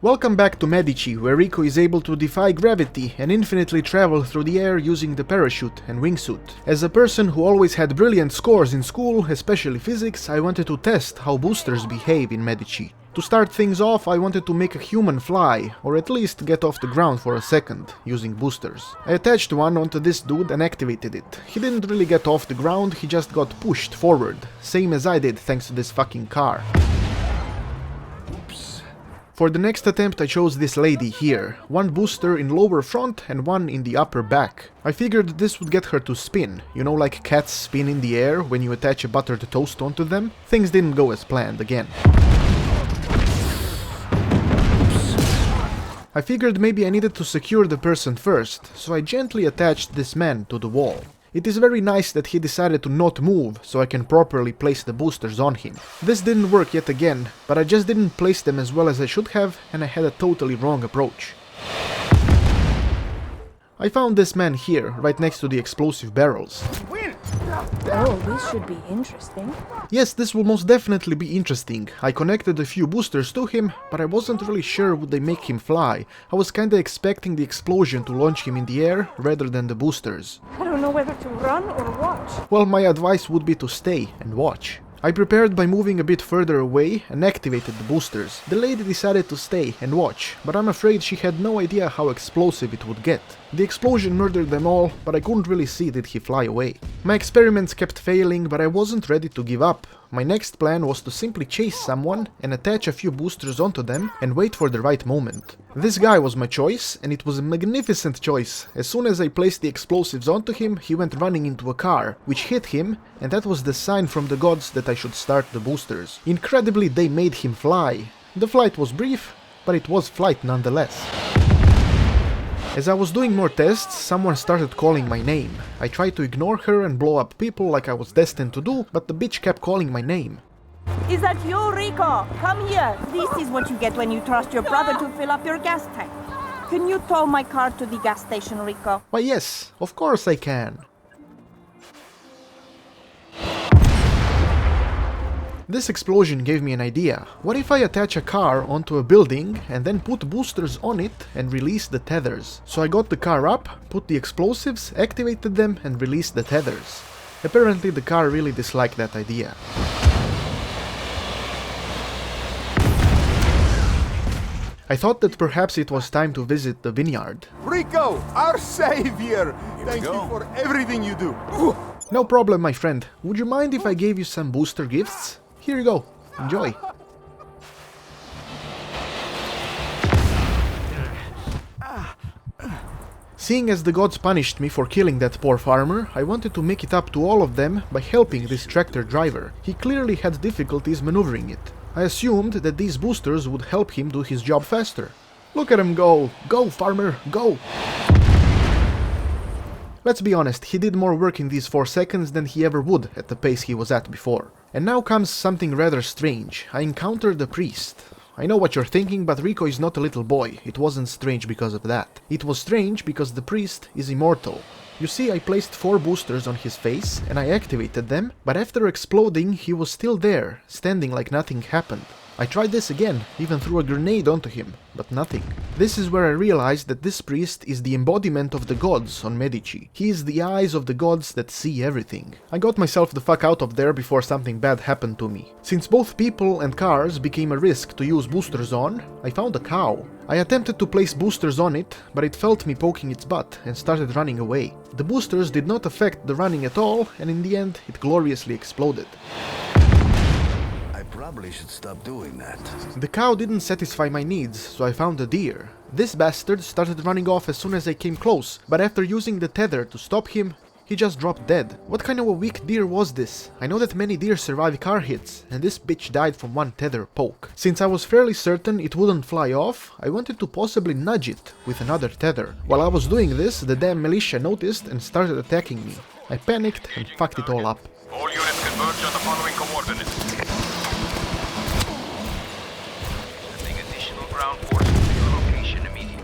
Welcome back to Medici, where Rico is able to defy gravity and infinitely travel through the air using the parachute and wingsuit. As a person who always had brilliant scores in school, especially physics, I wanted to test how boosters behave in Medici. To start things off, I wanted to make a human fly, or at least get off the ground for a second, using boosters. I attached one onto this dude and activated it. He didn't really get off the ground, he just got pushed forward, same as I did thanks to this fucking car. For the next attempt I chose this lady here, one booster in lower front and one in the upper back. I figured this would get her to spin, you know, like cats spin in the air when you attach a buttered toast onto them? Things didn't go as planned again. I figured maybe I needed to secure the person first, so I gently attached this man to the wall. It is very nice that he decided to not move, so I can properly place the boosters on him. This didn't work yet again, but I just didn't place them as well as I should have, and I had a totally wrong approach. I found this man here, right next to the explosive barrels. Oh, this should be interesting. Yes, this will most definitely be interesting. I connected a few boosters to him, but I wasn't really sure would they make him fly. I was kinda expecting the explosion to launch him in the air, rather than the boosters. I don't know whether to run or watch. Well, my advice would be to stay and watch. I prepared by moving a bit further away and activated the boosters. The lady decided to stay and watch, but I'm afraid she had no idea how explosive it would get. The explosion murdered them all, but I couldn't really see did he fly away. My experiments kept failing, but I wasn't ready to give up. My next plan was to simply chase someone and attach a few boosters onto them and wait for the right moment. This guy was my choice, and it was a magnificent choice. As soon as I placed the explosives onto him, he went running into a car, which hit him, and that was the sign from the gods that I should start the boosters. Incredibly, they made him fly. The flight was brief, but it was flight nonetheless. As I was doing more tests, someone started calling my name. I tried to ignore her and blow up people like I was destined to do, but the bitch kept calling my name. Is that you, Rico? Come here. This is what you get when you trust your brother to fill up your gas tank. Can you tow my car to the gas station, Rico? Why yes, of course I can. This explosion gave me an idea. What if I attach a car onto a building and then put boosters on it and release the tethers? So I got the car up, put the explosives, activated them and released the tethers. Apparently the car really disliked that idea. I thought that perhaps it was time to visit the vineyard. Rico, our savior! Thank you for everything you do. No problem, my friend. Would you mind if I gave you some booster gifts? Here you go. Enjoy. Seeing as the gods punished me for killing that poor farmer, I wanted to make it up to all of them by helping this tractor driver. He clearly had difficulties maneuvering it. I assumed that these boosters would help him do his job faster. Look at him go! Go, farmer, go! Let's be honest, he did more work in these 4 seconds than he ever would at the pace he was at before. And now comes something rather strange. I encountered a priest. I know what you're thinking, but Rico is not a little boy. It wasn't strange because of that. It was strange because the priest is immortal. You see, I placed 4 boosters on his face and I activated them, but after exploding he was still there, standing like nothing happened. I tried this again, even threw a grenade onto him, but nothing. This is where I realized that this priest is the embodiment of the gods on Medici. He is the eyes of the gods that see everything. I got myself the fuck out of there before something bad happened to me. Since both people and cars became a risk to use boosters on, I found a cow. I attempted to place boosters on it, but it felt me poking its butt and started running away. The boosters did not affect the running at all, and in the end it gloriously exploded. Probably should stop doing that. The cow didn't satisfy my needs, so I found a deer. This bastard started running off as soon as I came close, but after using the tether to stop him, he just dropped dead. What kind of a weak deer was this? I know that many deer survive car hits, and this bitch died from one tether poke. Since I was fairly certain it wouldn't fly off, I wanted to possibly nudge it with another tether. While I was doing this, the damn militia noticed and started attacking me. I panicked and fucked it all up. All units converge on the following coordinates.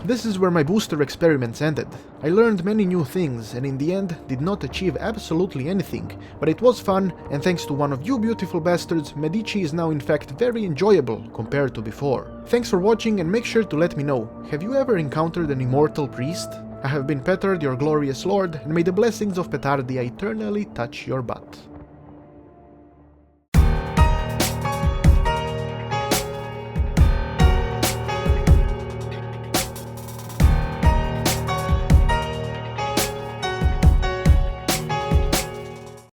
This is where my booster experiments ended. I learned many new things and in the end did not achieve absolutely anything, but it was fun, and thanks to one of you beautiful bastards, Medici is now in fact very enjoyable compared to before. Thanks for watching, and make sure to let me know, have you ever encountered an Immortal Priest? I have been Petard, your glorious lord, and may the blessings of Petardia eternally touch your butt.